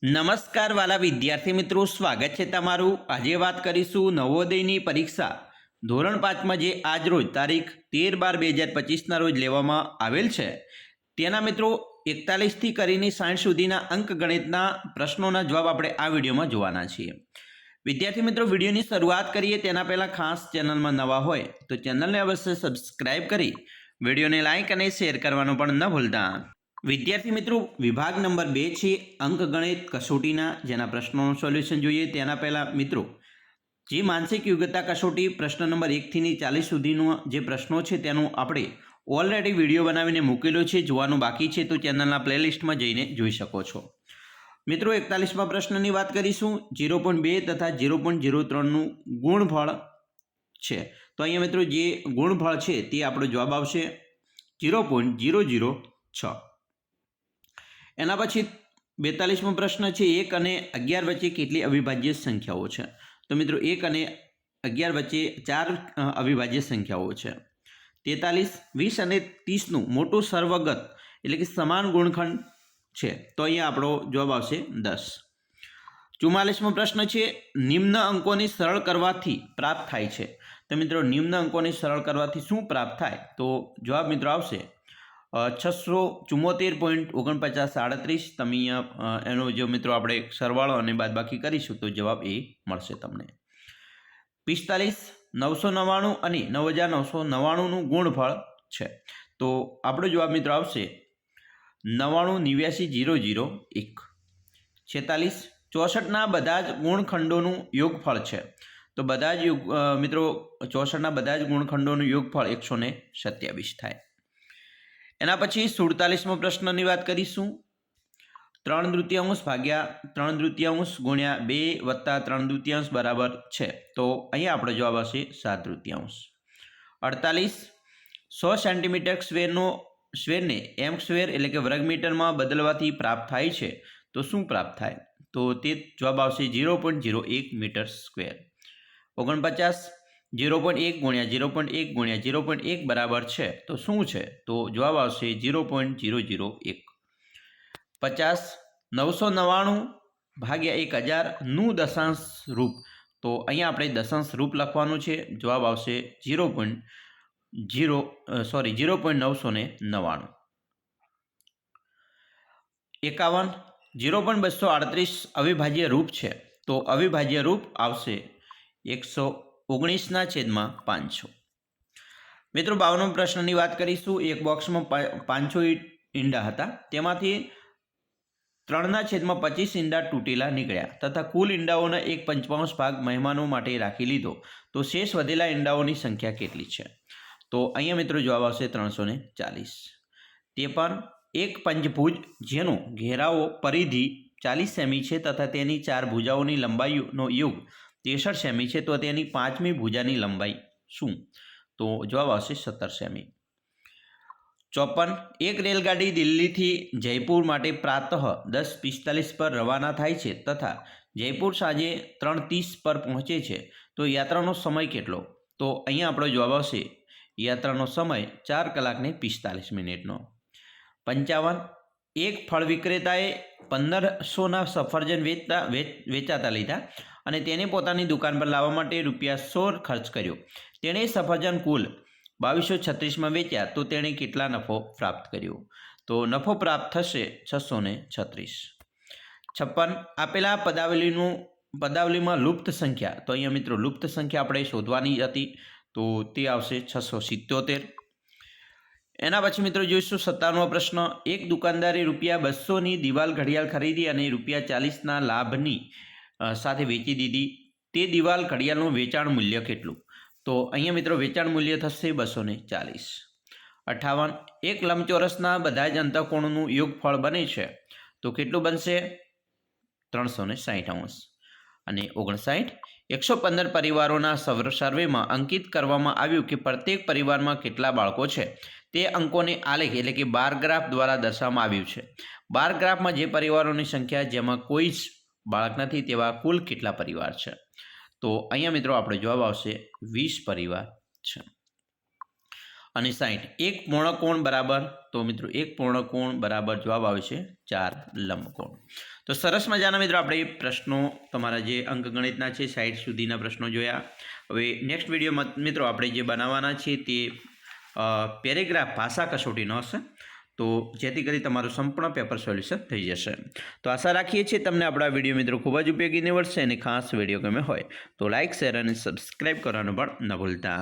નમસ્કાર વાલા વિદ્યાર્થી મિત્રો, સ્વાગત છે તમારું। આજે વાત કરીશું નવોદયની પરીક્ષા ધોરણ 5માં જે આજ રોજ તારીખ 13/12/2025ના રોજ લેવામાં આવેલ છે તેના મિત્રો 41 થી કરીને 60 સુધીના અંક ગણિતના પ્રશ્નોના જવાબ આપણે આ વિડીયોમાં જોવાના છીએ। વિદ્યાર્થી મિત્રો, વિડીયોની શરૂઆત કરીએ તેના પહેલાં ખાસ ચેનલમાં નવા હોય તો ચેનલને અવશ્ય સબસ્ક્રાઇબ કરી વિડીયોને લાઇક અને શેર કરવાનું પણ ન ભૂલતા। વિદ્યાર્થી મિત્રો, વિભાગ નંબર 2 છે અંકગણિત કસોટીના, જેના પ્રશ્નોનું સોલ્યુશન જોઈએ તેના પહેલાં મિત્રો જે માનસિક યોગ્યતા કસોટી પ્રશ્ન નંબર 1 થી 40 સુધીનો જે પ્રશ્નો છે તેનું આપણે ઓલરેડી વિડીયો બનાવીને મૂકેલો છે, જોવાનું બાકી છે તો ચેનલના પ્લેલિસ્ટમાં જઈને જોઈ શકો છો। મિત્રો 41મા પ્રશ્નની વાત કરીશું। 0.2 તથા 0.03નું ગુણફળ છે, તો અહીંયા મિત્રો જે ગુણફળ છે તે આપણો જવાબ આવશે 0.006। એના પછી 42મો પ્રશ્ન છે, 1 અને 11 વચ્ચે કેટલી અવિભાજ્ય સંખ્યાઓ છે? તો મિત્રો 1 અને 11 વચ્ચે 4 અવિભાજ્ય સંખ્યાઓ છે। 43, 20 અને 30નું મોટું સર્વગત એટલે કે સમાન ગુણખંડ છે, તો અહીંયા આપણો જવાબ આવશે 10। 44મો પ્રશ્ન છે, નિમ્ન અંકોની સરળ કરવાથી પ્રાપ્ત થાય છે? તો મિત્રો નિમ્ન અંકોની સરળ કરવાથી શું પ્રાપ્ત થાય? તો જવાબ મિત્રો આવશે 674.4938। તમે અહીંયા એનો જો મિત્રો આપણે સરવાળો અને બાદબાકી કરીશું તો જવાબ એ મળશે તમને। 45, 999 અને 9999નું ગુણફળ છે, તો આપણો જવાબ મિત્રો આવશે 99,89,001। 46, 64ના બધા જ ગુણખંડોનું યોગફળ છે, તો બધા જ મિત્રો 64ના બધા જ ગુણખંડોનું યોગફળ 127 થાય। એના પછી 47મો પ્રશ્નની વાત કરીશું। 3/3 ભાગ્યા 3/3 ગુણ્યા 2 વત્તા 3/3 બરાબર છે, તો અહીંયા આપણો જવાબ આવશે 7/3। 48, 100 સેન્ટીમીટર સ્ક્વેરને m સ્ક્વેર એટલે કે વર્ગ મીટરમાં બદલવાથી પ્રાપ્ત થાય છે, તો શું પ્રાપ્ત થાય? તો તે જવાબ આવશે 0.01 મીટર સ્ક્વેર। 49, 0.1 ગુણ્યા 0.1 ગુણ્યા 0.1 બરાબર છે, તો શું છે? તો જવાબ આવશે 0.001। 50, 999 ભાગ્યા 1000નું દશાંશ રૂપ, તો અહીંયા આપણે દશાંશ રૂપ લખવાનું છે, જવાબ આવશે 0.999। 51, 0.238 અવિભાજ્ય રૂપ છે, તો અવિભાજ્ય રૂપ આવશે 119/500। મિત્રો 52મા પ્રશ્નની વાત કરીશું। એક બોક્સમાં 500 ઈંડા હતા, તેમાંથી 3/25 ઈંડા તૂટેલા નીકળ્યા તથા કુલ ઈંડાઓનો 1/5 ભાગ મહેમાનો માટે રાખી લીધો, તો શેષ વધેલા ઈંડાઓની સંખ્યા કેટલી છે? તો અહીંયા મિત્રો જવાબ આવશે 340। 53, એક પંચભુજ જેનો ઘેરાવો પરિધિ 40 સેમી છે તથા તેની 4 ભુજાઓની લંબાઈનો યોગ 63 સેમી છે, તો તેની 5મી ભુજાની લંબાઈ શું? તો જવાબ આવશે 17 સેમી। 54, એક રેલગાડી દિલ્હીથી જયપુર માટે પ્રાતઃ 10:45 પર રવાના થાય છે તથા જયપુર સાંજે 3:30 પર પહોંચે છે, તો યાત્રાનો સમય કેટલો? તો અહીંયા આપણો જવાબ આવશે યાત્રાનો સમય 4 કલાક ને 45 મિનિટનો। 55, એક ફળ વિક્રેતાએ 1500ના સફરજન વેચાતા લીધા અને તેને પોતાની દુકાન પર લાવવા માટે ₹100 ખર્ચ કર્યો। તેણે સફરજન કુલ 2236માં વેચ્યા, તો તેણે કેટલા નફો પ્રાપ્ત કર્યો? તો નફો પ્રાપ્ત થશે 636। 56, આપેલા પદાવલીમાં લુપ્ત સંખ્યા, તો અહીંયા મિત્રો લુપ્ત સંખ્યા આપણે શોધવાની હતી, તો તે આવશે 677। એના પછી મિત્રો જોઈશું 57મો પ્રશ્ન। એક દુકાનદારે ₹200ની દિવાલ ઘડિયાળ ખરીદી અને ₹40ના લાભની સાથે વેચી દીધી, તે દિવાલ ઘડિયાળનું વેચાણ મૂલ્ય કેટલું? તો અહીંયા મિત્રો વેચાણ મૂલ્ય થશે 240। 58, એક લંબચોરસના બધા જ અંતઃકોણોનું યોગફળ બને છે, તો કેટલું બનશે? 360°। અને 59, 115 પરિવારોના સર્વેમાં અંકિત કરવામાં આવ્યું કે પ્રત્યેક પરિવારમાં કેટલા બાળકો છે, તે અંકોને આલેખ એટલે કે બાર ગ્રાફ દ્વારા દર્શાવવામાં આવ્યું છે। બાર ગ્રાફમાં જે પરિવારોની સંખ્યા જેમાં કોઈ જ બાળક નથી તેવા કુલ કેટલા પરિવાર છે? તો અહીંયા મિત્રો આપણો જવાબ આવશે 20 પરિવાર છે। અને 60, એક પૂર્ણકોણ બરાબર, તો તો મિત્રો એક પૂર્ણકોણ બરાબર જવાબ આવે છે 4 લંબકોણ. તો સરસ મજાના મિત્રો આપણે પ્રશ્નો તમારા જે અંકગણિતના છે 60 સુધીના પ્રશ્નો જોયા. હવે નેક્સ્ટ વિડીયોમાં મિત્રો આપણે જે બનાવવાના છે તે પેરેગ્રાફ ભાષા કસોટીનો હશે, તો જેથી કરી તમારું સંપૂર્ણ પેપર સોલ્યુશન થઈ જશે. તો આશા રાખીએ છીએ તમને આપણા વિડીયો મિત્રો ખૂબ જ ઉપયોગી નીવડશે અને ખાસ વિડીયો ગમે હોય તો લાઇક, શેર અને સબસ્ક્રાઈબ કરવાનું પણ ન ભૂલતા.